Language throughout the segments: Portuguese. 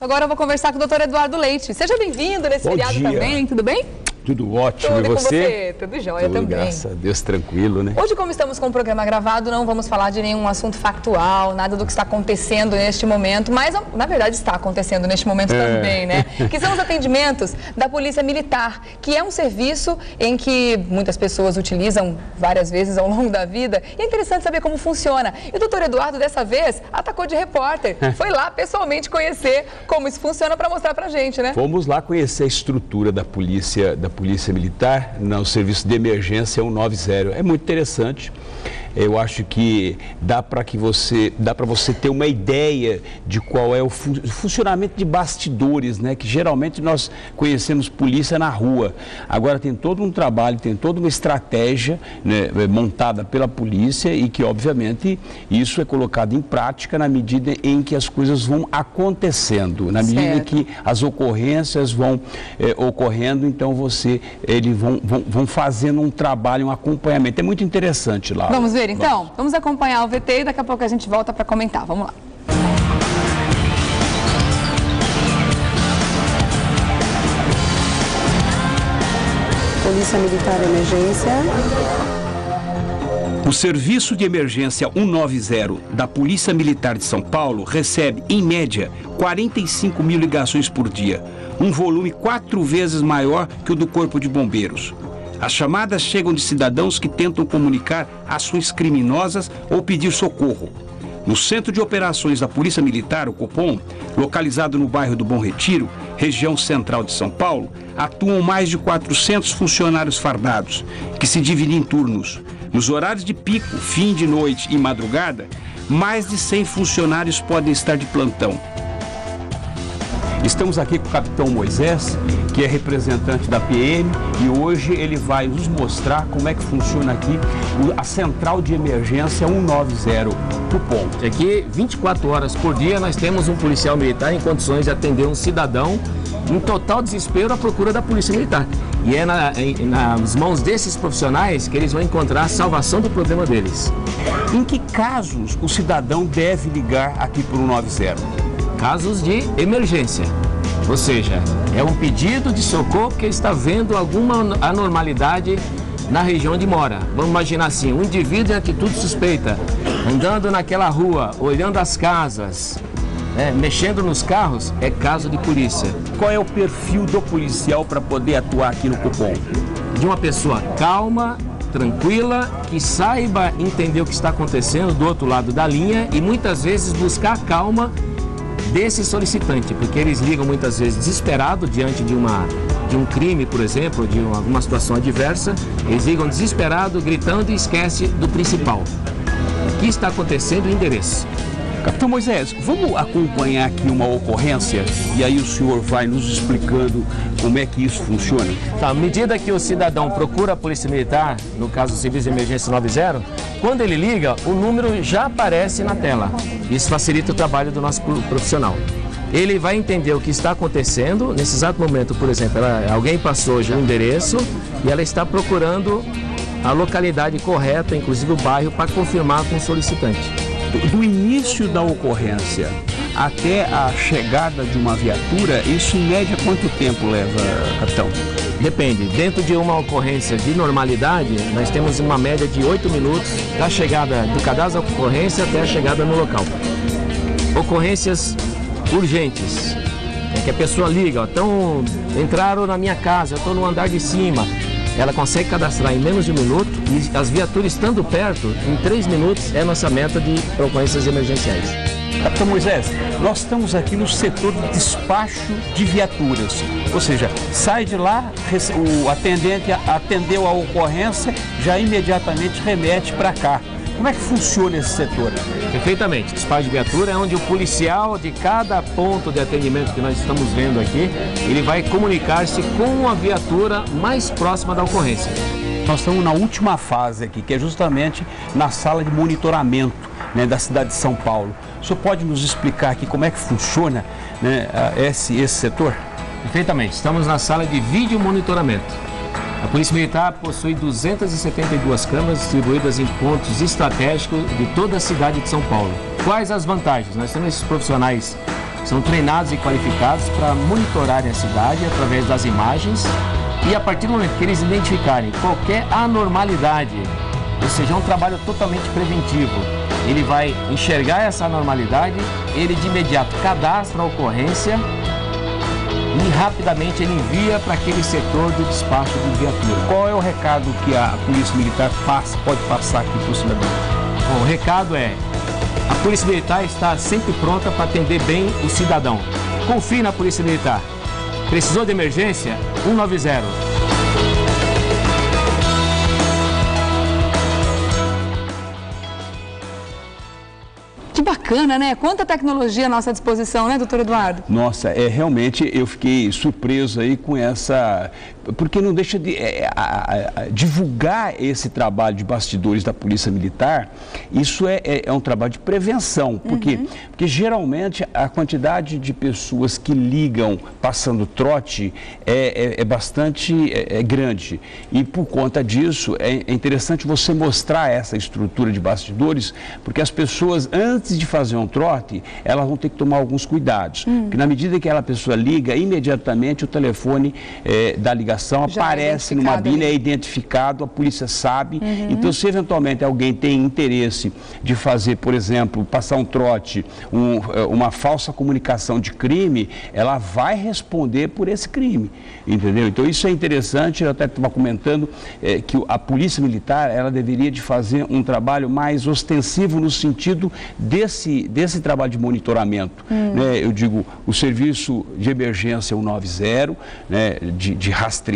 Agora eu vou conversar com o doutor Eduardo Leite. Seja bem-vindo nesse feriado também, tudo bem? Tudo ótimo, Tudo e você? Tudo jóia também. Graças a Deus, tranquilo, né? Hoje, como estamos com o programa gravado, não vamos falar de nenhum assunto factual, nada do que está acontecendo neste momento, mas na verdade está acontecendo neste momento também, né? Que são os atendimentos da Polícia Militar, que é um serviço em que muitas pessoas utilizam várias vezes ao longo da vida, e é interessante saber como funciona. E o doutor Eduardo, dessa vez, atacou de repórter, foi lá pessoalmente conhecer como isso funciona para mostrar pra gente, né? Fomos lá conhecer a estrutura da Polícia Militar no serviço de emergência 190. É muito interessante. Eu acho que dá para você ter uma ideia de qual é o funcionamento de bastidores, né? Que geralmente nós conhecemos polícia na rua. Agora tem todo um trabalho, tem toda uma estratégia, né, montada pela polícia e que, obviamente, isso é colocado em prática na medida em que as coisas vão acontecendo, na medida que as ocorrências vão ocorrendo, então eles vão fazendo um trabalho, um acompanhamento. É muito interessante lá. Vamos ver então? Vamos acompanhar o VT e daqui a pouco a gente volta para comentar. Vamos lá. Polícia Militar Emergência. O Serviço de Emergência 190 da Polícia Militar de São Paulo recebe, em média, 45 mil ligações por dia, um volume 4 vezes maior que o do Corpo de Bombeiros. As chamadas chegam de cidadãos que tentam comunicar ações criminosas ou pedir socorro. No Centro de Operações da Polícia Militar, o Copom, localizado no bairro do Bom Retiro, região central de São Paulo, atuam mais de 400 funcionários fardados, que se dividem em turnos. Nos horários de pico, fim de noite e madrugada, mais de 100 funcionários podem estar de plantão. Estamos aqui com o Capitão Moisés, que é representante da PM, e hoje ele vai nos mostrar como é que funciona aqui a Central de Emergência 190 Copom. Aqui, 24 horas por dia, nós temos um policial militar em condições de atender um cidadão em total desespero à procura da Polícia Militar. E é nas mãos desses profissionais que eles vão encontrar a salvação do problema deles. Em que casos o cidadão deve ligar aqui para o 190? Casos de emergência, ou seja, é um pedido de socorro porque está vendo alguma anormalidade na região onde mora. Vamos imaginar assim, um indivíduo em atitude suspeita, andando naquela rua, olhando as casas, mexendo nos carros, é caso de polícia. Qual é o perfil do policial para poder atuar aqui no Copom? De uma pessoa calma, tranquila, que saiba entender o que está acontecendo do outro lado da linha e muitas vezes buscar a calma desse solicitante, porque eles ligam muitas vezes desesperados diante de um crime, por exemplo, de alguma situação adversa, eles ligam desesperados, gritando e esquece do principal. O que está acontecendo e o endereço. Capitão Moisés, vamos acompanhar aqui uma ocorrência e aí o senhor vai nos explicando como é que isso funciona? Tá, à medida que o cidadão procura a Polícia Militar, no caso do Serviço de Emergência 90, quando ele liga, o número já aparece na tela. Isso facilita o trabalho do nosso profissional. Ele vai entender o que está acontecendo. Nesse exato momento, por exemplo, alguém passou já o endereço e ela está procurando a localidade correta, inclusive o bairro, para confirmar com o solicitante. Do início da ocorrência até a chegada de uma viatura, isso em média quanto tempo leva, capitão? Depende. Dentro de uma ocorrência de normalidade, nós temos uma média de 8 minutos da chegada do cadastro da ocorrência até a chegada no local. Ocorrências urgentes, que a pessoa liga, entraram na minha casa, eu estou no andar de cima. Ela consegue cadastrar em menos de 1 minuto e as viaturas estando perto, em 3 minutos é nossa meta de ocorrências emergenciais. Capitão Moisés, nós estamos aqui no setor de despacho de viaturas, ou seja, sai de lá, o atendente atendeu a ocorrência, já imediatamente remete para cá. Como é que funciona esse setor? Perfeitamente. Despacho de viatura é onde o policial de cada ponto de atendimento que nós estamos vendo aqui, ele vai comunicar-se com a viatura mais próxima da ocorrência. Nós estamos na última fase aqui, que é justamente na sala de monitoramento, né, da cidade de São Paulo. O senhor pode nos explicar aqui como é que funciona, né, esse setor? Perfeitamente. Estamos na sala de vídeo monitoramento. A Polícia Militar possui 272 câmeras distribuídas em pontos estratégicos de toda a cidade de São Paulo. Quais as vantagens? Nós temos esses profissionais são treinados e qualificados para monitorarem a cidade através das imagens e a partir do momento que eles identificarem qualquer anormalidade, ou seja, é um trabalho totalmente preventivo, ele vai enxergar essa anormalidade, ele de imediato cadastra a ocorrência e rapidamente ele envia para aquele setor do despacho de viatura. Qual é o recado que a Polícia Militar pode passar aqui para o cidadão? Bom, o recado é: a Polícia Militar está sempre pronta para atender bem o cidadão. Confie na Polícia Militar. Precisou de emergência? 190. Que bacana, né? Quanta tecnologia à nossa disposição, né, doutor Eduardo? Nossa, realmente eu fiquei surpreso aí com essa... Porque não deixa de divulgar esse trabalho de bastidores da Polícia Militar, isso é um trabalho de prevenção. Por quê? Porque geralmente a quantidade de pessoas que ligam passando trote é bastante grande. E por conta disso é interessante você mostrar essa estrutura de bastidores, porque as pessoas, antes de fazer um trote, elas vão ter que tomar alguns cuidados. Porque na medida que aquela pessoa liga, imediatamente o telefone da ligação já aparece numa bilha, é identificado, a polícia sabe. Então, se eventualmente alguém tem interesse de fazer, por exemplo, passar um trote, uma falsa comunicação de crime, ela vai responder por esse crime, entendeu? Então, isso é interessante. Eu até estava comentando que a Polícia Militar, ela deveria de fazer um trabalho mais ostensivo no sentido desse trabalho de monitoramento. Né? Eu digo, o serviço de emergência 190, né? de rastrear.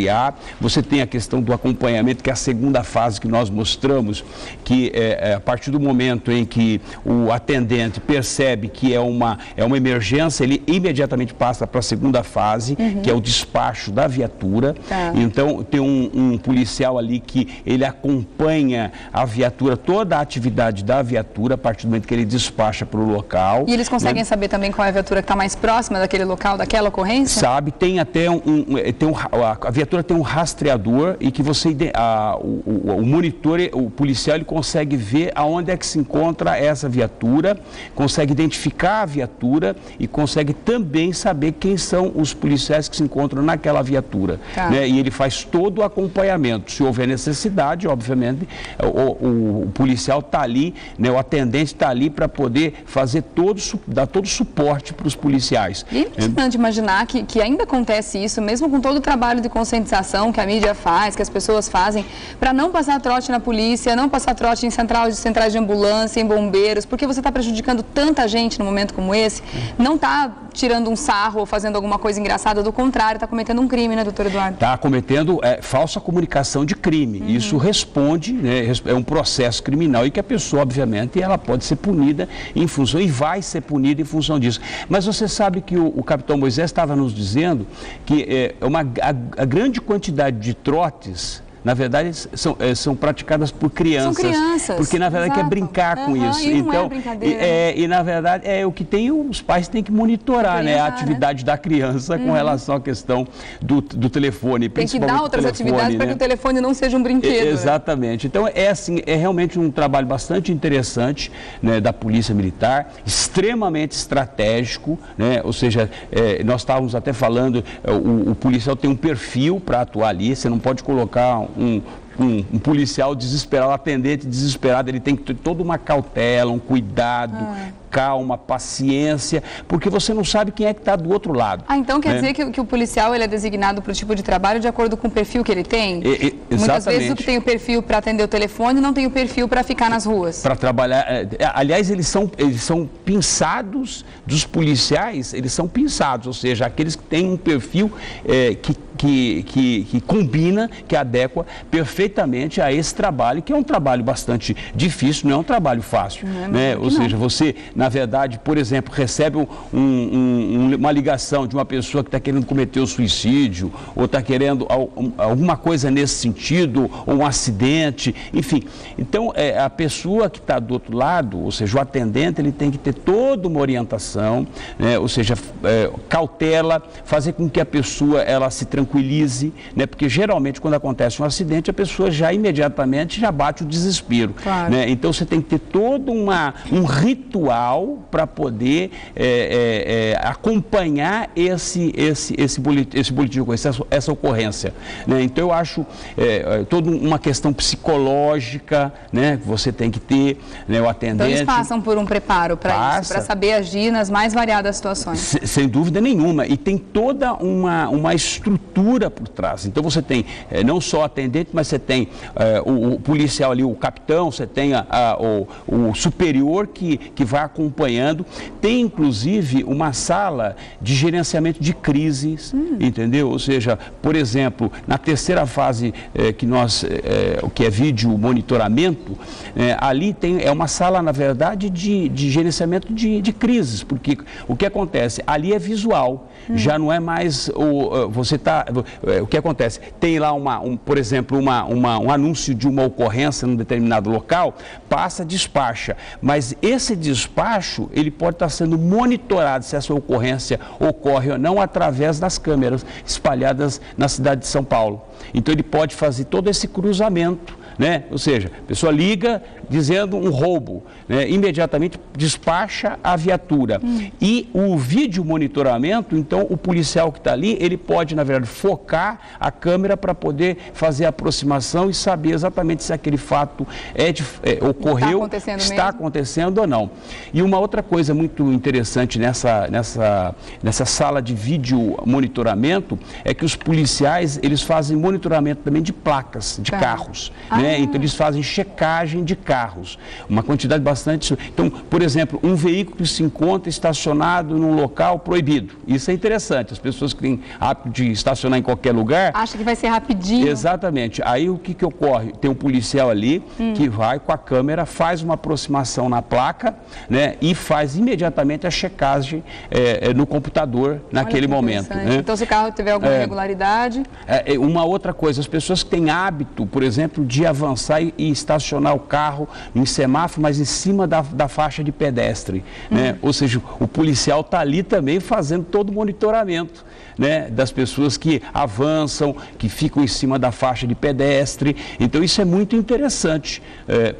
Você tem a questão do acompanhamento, que é a segunda fase que nós mostramos, que a partir do momento em que o atendente percebe que é uma emergência, ele imediatamente passa para a segunda fase, que é o despacho da viatura. Então, tem um policial ali que ele acompanha a viatura, toda a atividade da viatura, a partir do momento que ele despacha para o local. E eles conseguem saber também qual é a viatura que está mais próxima daquele local, daquela ocorrência? Sabe, tem até a viatura tem um rastreador e que o monitor, o policial, ele consegue ver aonde é que se encontra essa viatura, consegue identificar a viatura e consegue também saber quem são os policiais que se encontram naquela viatura. Né? E ele faz todo o acompanhamento. Se houver necessidade, obviamente, o policial está ali, né? O atendente está ali para poder dar todo o suporte para os policiais. E é interessante imaginar que ainda acontece isso, mesmo com todo o trabalho de conscientização que a mídia faz, que as pessoas fazem, para não passar trote na polícia, não passar trote em centrais de ambulância, em bombeiros, porque você está prejudicando tanta gente num momento como esse, não está tirando um sarro ou fazendo alguma coisa engraçada, do contrário, está cometendo um crime, né, doutor Eduardo? Está cometendo falsa comunicação de crime. Isso responde, né, é um processo criminal e que a pessoa, obviamente, ela pode ser punida em função, e vai ser punida em função disso. Mas você sabe que o capitão Moisés estava nos dizendo que a grande quantidade de trotes, na verdade, são praticadas por crianças. São crianças. Porque, na verdade, quer brincar com isso. E então, não é brincadeira. E, na verdade, o que tem, os pais têm que monitorar, né, a atividade da criança com relação à questão do telefone. Tem que dar outras atividades para que o telefone não seja um brinquedo. Exatamente. Então, é realmente um trabalho bastante interessante, né, da Polícia Militar, extremamente estratégico, né? Ou seja, nós estávamos até falando, o policial tem um perfil para atuar ali, você não pode colocar um policial desesperado, um atendente desesperado, ele tem que ter toda uma cautela, um cuidado, calma, paciência, porque você não sabe quem é que está do outro lado. Então quer dizer que o policial ele é designado para o tipo de trabalho de acordo com o perfil que ele tem? Muitas vezes o que tem o perfil para atender o telefone não tem o perfil para ficar nas ruas. Para trabalhar, aliás, eles são pinçados, dos policiais, eles são pinçados, ou seja, aqueles que têm um perfil que combina, que adequa perfeitamente a esse trabalho, que é um trabalho bastante difícil, não é um trabalho fácil, né? Ou seja, você, na verdade, por exemplo, recebe uma ligação de uma pessoa que está querendo cometer o suicídio, ou está querendo alguma coisa nesse sentido, ou um acidente, enfim. Então, a pessoa que está do outro lado, ou seja, o atendente, ele tem que ter toda uma orientação, né? Ou seja, cautela, fazer com que a pessoa, ela se tranquilize, tranquilize, né? Porque geralmente quando acontece um acidente, a pessoa já imediatamente já bate o desespero. Claro. Né? Então você tem que ter todo um ritual para poder acompanhar esse boletim de ocorrência, essa ocorrência. Né? Então eu acho toda uma questão psicológica, né? Que você tem que ter, né? O atendente. Então eles passam por um preparo para isso, para saber agir nas mais variadas situações. Sem dúvida nenhuma. E tem toda uma estrutura por trás. Então você tem não só o atendente, mas você tem o policial ali, o capitão, você tem o superior que vai acompanhando. Tem inclusive uma sala de gerenciamento de crises, entendeu? Ou seja, por exemplo, na terceira fase que é vídeo monitoramento, ali é uma sala, na verdade, de gerenciamento de crises, porque o que acontece? Ali é visual, já não é mais o que acontece? Tem lá por exemplo, um anúncio de uma ocorrência num determinado local, passa, despacha, mas esse despacho, ele pode estar sendo monitorado se essa ocorrência ocorre ou não através das câmeras espalhadas na cidade de São Paulo. Então ele pode fazer todo esse cruzamento, né? Ou seja, a pessoa liga dizendo um roubo, né? Imediatamente despacha a viatura. E o vídeo monitoramento, então o policial que está ali, ele pode, na verdade, focar a câmera para poder fazer a aproximação e saber exatamente se aquele fato ocorreu, está acontecendo ou não. E uma outra coisa muito interessante nessa sala de vídeo monitoramento é que os policiais, eles fazem monitoramento também de placas, de carros, né? Então eles fazem checagem de carros, uma quantidade bastante. Então, por exemplo, um veículo que se encontra estacionado num local proibido. Isso é interessante. As pessoas que têm hábito de estacionar em qualquer lugar... Acha que vai ser rapidinho. Exatamente. Aí o que ocorre? Tem um policial ali que vai com a câmera, faz uma aproximação na placa, né? E faz imediatamente a checagem no computador naquele momento. Né? Então, se o carro tiver alguma irregularidade... Uma outra coisa, as pessoas que têm hábito, por exemplo, de avançar e estacionar o carro em semáforo, mas em cima da faixa de pedestre, né? Ou seja, o policial está ali também fazendo todo o monitoramento, né? Das pessoas que avançam, que ficam em cima da faixa de pedestre. Então isso é muito interessante,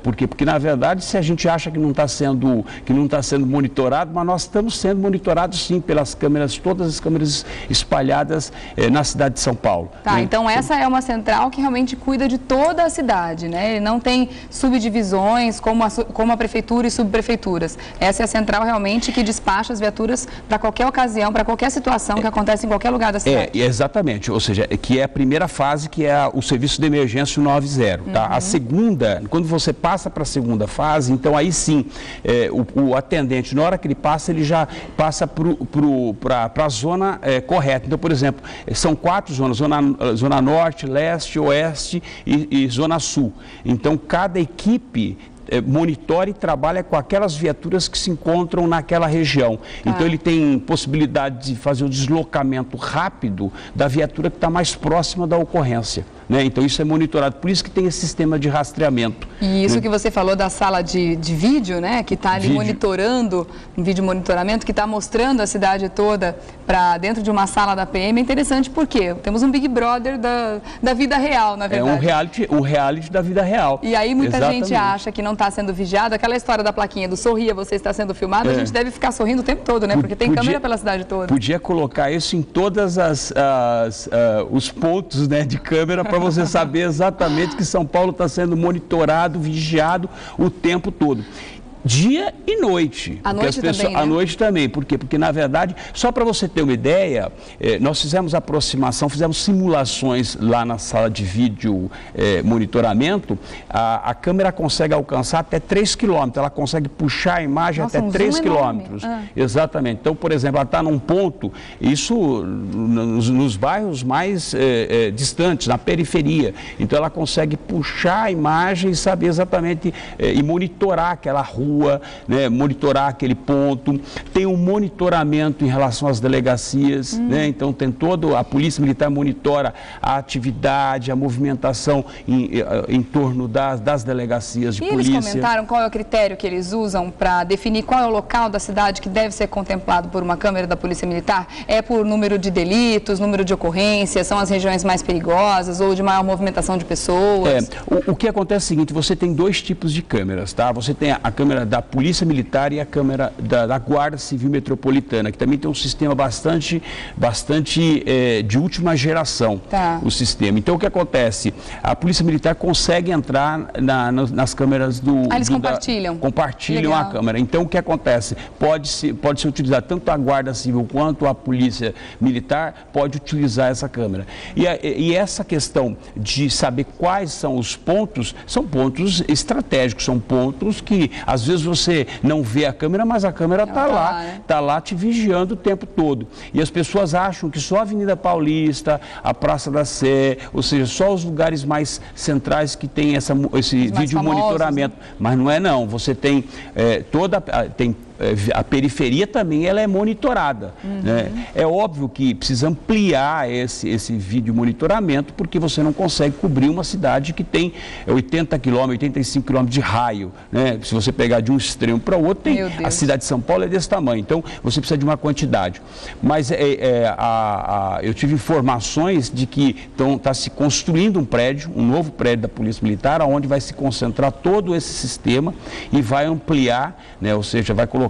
porque na verdade, se a gente acha que não está sendo monitorado, mas nós estamos sendo monitorados sim pelas câmeras, todas as câmeras espalhadas na cidade de São Paulo. Tá, né? Então essa é uma central que realmente cuida de toda a cidade, né? Ele não tem subdivisões como a prefeitura e subprefeituras. Essa é a central realmente que despacha as viaturas para qualquer ocasião, para qualquer situação que acontece em qualquer lugar da cidade. Exatamente, ou seja, que é a primeira fase, que é o serviço de emergência 90, tá? A segunda, quando você passa para a segunda fase, então aí sim, o atendente, na hora que ele já passa para a zona correta. Então, por exemplo, são 4 zonas, zona norte, leste, oeste e zona sul. Então, cada equipe monitora e trabalha com aquelas viaturas que se encontram naquela região. Então ele tem possibilidade de fazer o deslocamento rápido da viatura que está mais próxima da ocorrência, né? Então isso é monitorado, por isso que tem esse sistema de rastreamento. E isso que você falou da sala de vídeo, né? Que está ali monitorando, um vídeo monitoramento, que está mostrando a cidade toda para dentro de uma sala da PM, é interessante porque temos um Big Brother da vida real, na verdade. Um reality da vida real. E aí muita gente acha que não está sendo vigiado. Aquela história da plaquinha do sorria, você está sendo filmado, a gente deve ficar sorrindo o tempo todo, né? Porque tem câmera pela cidade toda. Podia colocar isso em todas os pontos, né, de câmera para você saber exatamente que São Paulo está sendo monitorado, vigiado o tempo todo. Dia e noite. À noite também, né? À noite também. Por quê? Porque, na verdade, só para você ter uma ideia, nós fizemos aproximação, fizemos simulações lá na sala de vídeo monitoramento. A câmera consegue alcançar até 3 quilômetros. Ela consegue puxar a imagem até 3 quilômetros. Exatamente. Então, por exemplo, ela está num ponto, isso nos bairros mais distantes, na periferia. Então, ela consegue puxar a imagem e saber exatamente e monitorar aquela rua, rua, né, monitorar aquele ponto, tem um monitoramento em relação às delegacias, né, então tem todo, a Polícia Militar monitora a atividade, a movimentação em torno das delegacias de polícia. Eles comentaram qual é o critério que eles usam para definir qual é o local da cidade que deve ser contemplado por uma câmera da Polícia Militar? É por número de delitos, número de ocorrências, são as regiões mais perigosas ou de maior movimentação de pessoas? O que acontece é o seguinte, você tem dois tipos de câmeras, tá? Você tem a câmera da Polícia Militar e a câmera da Guarda Civil Metropolitana, que também tem um sistema bastante de última geração, o sistema. Então, o que acontece? A Polícia Militar consegue entrar nas câmeras eles compartilham? Compartilham a câmera. Então, o que acontece? Pode ser utilizado tanto a Guarda Civil quanto a Polícia Militar, pode utilizar essa câmera. E essa questão de saber quais são os pontos, são pontos estratégicos, são pontos que às vezes você não vê a câmera, mas a câmera está lá te vigiando o tempo todo. E as pessoas acham que só a Avenida Paulista, a Praça da Sé, ou seja, só os lugares mais centrais que tem esse vídeo monitoramento. Né? Mas não é não, você tem a periferia também ela é monitorada. Né? É óbvio que precisa ampliar esse vídeo monitoramento, porque você não consegue cobrir uma cidade que tem 80 km, 85 km de raio. Né? Se você pegar de um extremo para o outro, a cidade de São Paulo é desse tamanho, então você precisa de uma quantidade. Mas eu tive informações de que está se construindo um novo prédio da Polícia Militar, onde vai se concentrar todo esse sistema e vai ampliar, né? Ou seja, vai colocar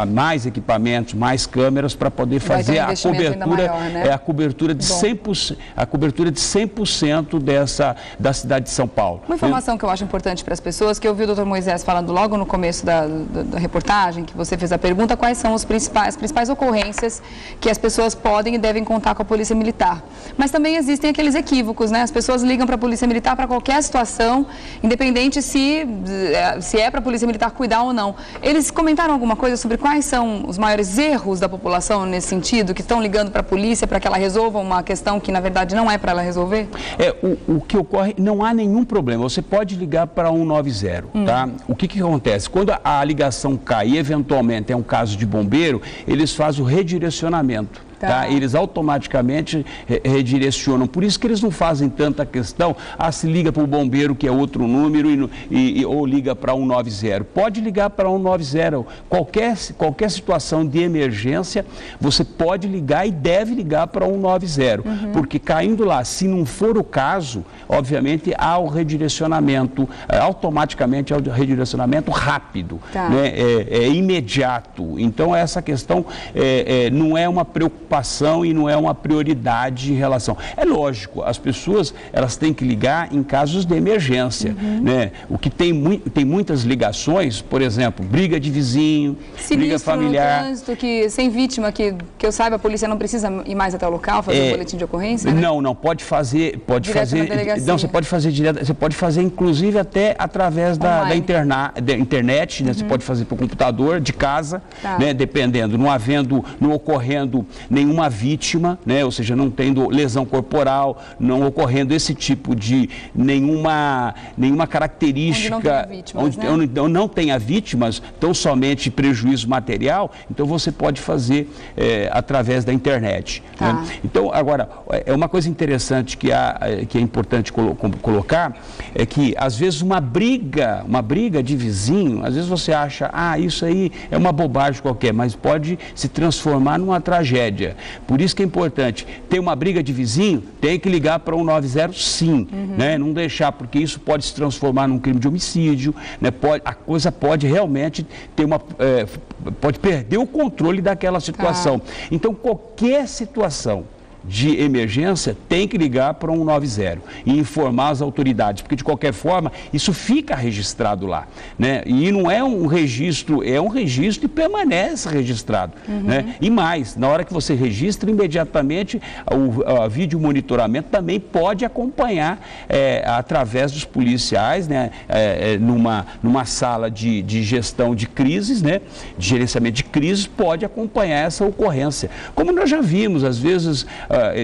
mais equipamentos, mais câmeras para poder fazer a cobertura, maior, né? A cobertura de 100% da cidade de São Paulo. Uma informação que eu acho importante para as pessoas, que eu vi o Dr. Moisés falando logo no começo da reportagem, que você fez a pergunta, quais são as principais ocorrências que as pessoas podem e devem contar com a Polícia Militar. Mas também existem aqueles equívocos, né? As pessoas ligam para a Polícia Militar para qualquer situação, independente se é para a Polícia Militar cuidar ou não. Eles comentaram alguma coisa sobre quais são os maiores erros da população nesse sentido, que estão ligando para a polícia para que ela resolva uma questão que na verdade não é para ela resolver? O que ocorre, não há nenhum problema, você pode ligar para 190, tá? O que acontece? Quando a ligação cai e eventualmente é um caso de bombeiro, eles fazem o redirecionamento. Tá? Eles automaticamente redirecionam, por isso que eles não fazem tanta questão, se liga para o bombeiro que é outro número ou liga para 190, pode ligar para 190, qualquer situação de emergência, você pode ligar e deve ligar para 190, porque caindo lá, se não for o caso, obviamente há o redirecionamento, automaticamente há o redirecionamento rápido, né? É imediato, então essa questão não é uma preocupação e não é uma prioridade em relação. É lógico, as pessoas elas têm que ligar em casos de emergência, né? O que tem muitas ligações, por exemplo, briga de vizinho, briga familiar. No trânsito, sem vítima, que eu saiba, a polícia não precisa ir mais até o local, fazer um boletim de ocorrência? Né? Não, pode fazer. Não, você pode fazer direto, você pode fazer inclusive até através da internet, né? Você pode fazer pelo computador, de casa, né? Dependendo, não ocorrendo nenhuma vítima, né? Ou seja, não tendo lesão corporal, não ocorrendo esse tipo de nenhuma característica onde não tenha vítimas, tão somente prejuízo material, então você pode fazer através da internet. Né? Então, agora, é uma coisa interessante que é importante colocar, é que às vezes uma briga de vizinho, às vezes você acha, isso aí é uma bobagem qualquer, mas pode se transformar numa tragédia. Por isso que é importante, ter uma briga de vizinho, tem que ligar para 190 sim, né? Não deixar, porque isso pode se transformar num crime de homicídio, né? A coisa pode realmente ter pode perder o controle daquela situação. Então, qualquer situação de emergência, tem que ligar para 190 e informar as autoridades, porque de qualquer forma, isso fica registrado lá, né? E não é um registro, é um registro e permanece registrado, né? E mais, na hora que você registra, imediatamente o vídeo monitoramento também pode acompanhar através dos policiais, né? Numa sala de gestão de crises, né? De gerenciamento de crises, pode acompanhar essa ocorrência. Como nós já vimos, às vezes,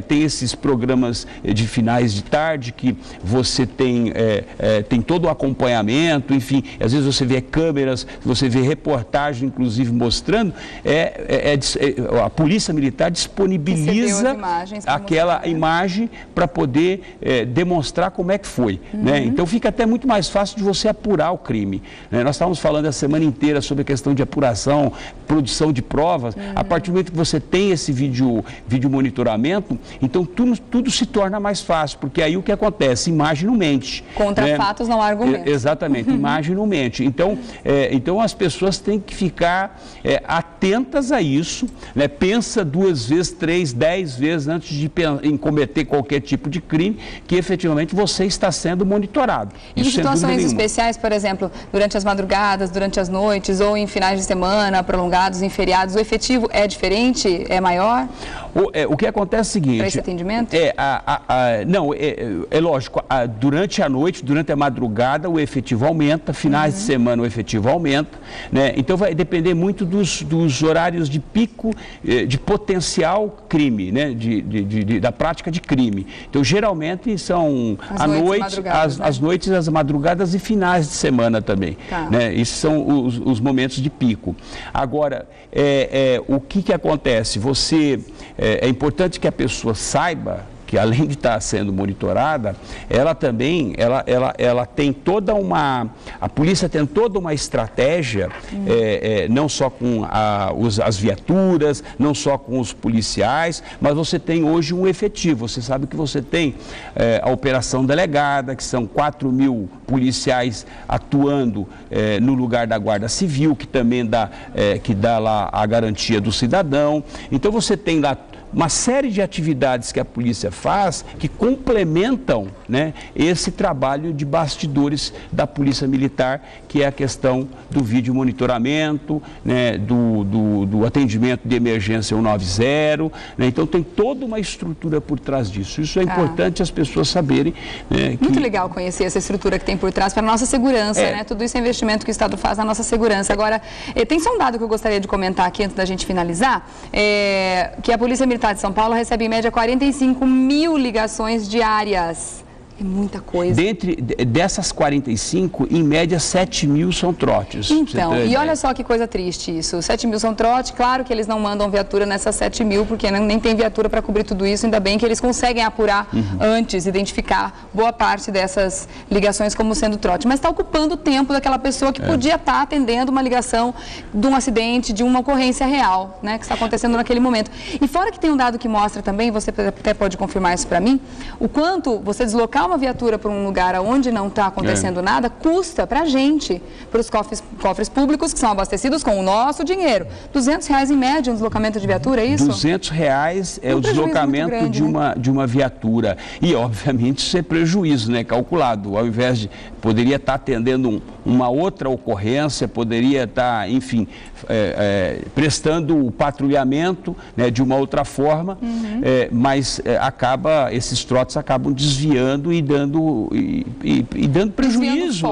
tem esses programas de finais de tarde que você tem todo o acompanhamento, enfim, às vezes você vê câmeras, você vê reportagem, inclusive, mostrando, a Polícia Militar disponibiliza aquela imagem para poder demonstrar como é que foi, né? Então fica até muito mais fácil de você apurar o crime, né? Nós estávamos falando a semana inteira sobre a questão de apuração, produção de provas. A partir do momento que você tem esse vídeo monitoramento, então tudo se torna mais fácil, porque aí o que acontece? Imagem não mente. Contra, né? Fatos não há argumentos. Exatamente, imagem não mente. Então as pessoas têm que ficar atentas a isso, né? Pensa 2 vezes, 3, 10 vezes antes de cometer qualquer tipo de crime, que efetivamente você está sendo monitorado. E em situações especiais, por exemplo, durante as madrugadas, durante as noites ou em finais de semana, prolongados, em feriados, o efetivo é diferente? É maior? O que acontece é o seguinte... Para esse atendimento? É lógico, durante a noite, durante a madrugada, o efetivo aumenta, finais de semana o efetivo aumenta, né? Então vai depender muito dos horários de pico de potencial crime, né? Da prática de crime. Então, geralmente são as noites, as madrugadas e finais de semana também, né? Esses são os momentos de pico. Agora, o que acontece? É importante que a pessoa saiba que, além de estar sendo monitorada, ela também, ela tem toda a polícia tem toda uma estratégia, não só com as viaturas, não só com os policiais, mas você tem hoje um efetivo. Você sabe que você tem a operação delegada, que são 4.000 policiais atuando no lugar da Guarda Civil, que também dá lá a garantia do cidadão. Então você tem lá uma série de atividades que a polícia faz que complementam, né, esse trabalho de bastidores da Polícia Militar, que é a questão do vídeo monitoramento, né, do atendimento de emergência 190, né? Então tem toda uma estrutura por trás disso. Isso é importante as pessoas saberem, né, Muito legal conhecer essa estrutura que tem por trás para a nossa segurança, né? Tudo isso é investimento que o Estado faz na nossa segurança. Agora, tem só um dado que eu gostaria de comentar aqui antes da gente finalizar, que a Polícia Militar de São Paulo recebe em média 45.000 ligações diárias. É muita coisa. Dessas 45, em média, 7.000 são trotes. Então, e olha só que coisa triste isso. 7.000 são trotes, claro que eles não mandam viatura nessas 7.000, porque nem tem viatura para cobrir tudo isso, ainda bem que eles conseguem apurar antes, identificar boa parte dessas ligações como sendo trote. Mas está ocupando o tempo daquela pessoa que podia estar atendendo uma ligação de um acidente, de uma ocorrência real, né, que está acontecendo naquele momento. E fora que tem um dado que mostra também, você até pode confirmar isso para mim, o quanto você deslocar uma viatura para um lugar onde não está acontecendo nada, custa para a gente, para os cofres públicos que são abastecidos com o nosso dinheiro. R$200 em média um deslocamento de viatura, é isso? R$200 é o deslocamento grande, de uma viatura. E, obviamente, isso é prejuízo, né, calculado. Ao invés de... Poderia estar atendendo uma outra ocorrência, poderia estar, enfim, prestando o patrulhamento, né, de uma outra forma, mas esses trotes acabam desviando e dando prejuízo,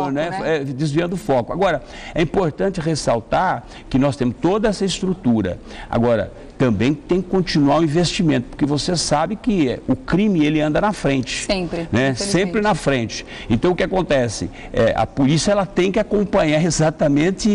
desviando o foco. Agora, é importante ressaltar que nós temos toda essa estrutura. Agora, também tem que continuar o investimento, porque você sabe que o crime ele anda na frente. Sempre. Né? Sempre na frente. Então o que acontece? A polícia ela tem que acompanhar exatamente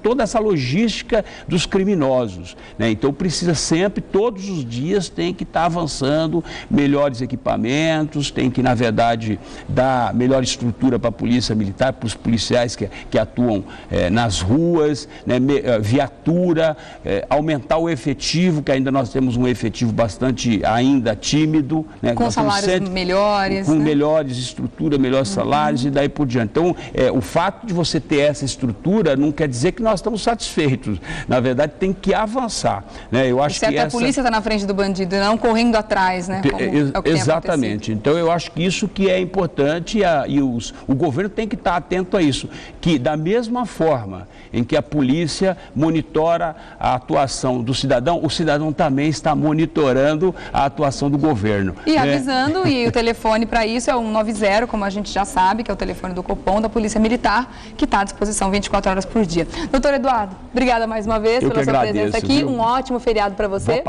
toda essa logística dos criminosos. Né? Então precisa sempre, todos os dias, tem que estar avançando, melhores equipamentos, tem que, na verdade, dar melhor estrutura para a polícia militar, para os policiais que atuam nas ruas, né? Viatura, aumentar o efetivo, que ainda nós temos um efetivo bastante ainda tímido, né? Com salários melhores, com melhores estrutura, melhores salários e daí por diante. Então, o fato de você ter essa estrutura não quer dizer que nós estamos satisfeitos. Na verdade, tem que avançar, né? Eu acho que a polícia está na frente do bandido e não correndo atrás, né? Exatamente. Então, eu acho que isso que é importante e o governo tem que estar atento a isso, que da mesma forma em que a polícia monitora a atuação do cidadão, o cidadão também está monitorando a atuação do governo. E avisando, e o telefone para isso é o 190, como a gente já sabe, que é o telefone do Copom, da Polícia Militar, que está à disposição 24 horas por dia. Doutor Eduardo, obrigada mais uma vez pela sua presença aqui. Um ótimo feriado para você.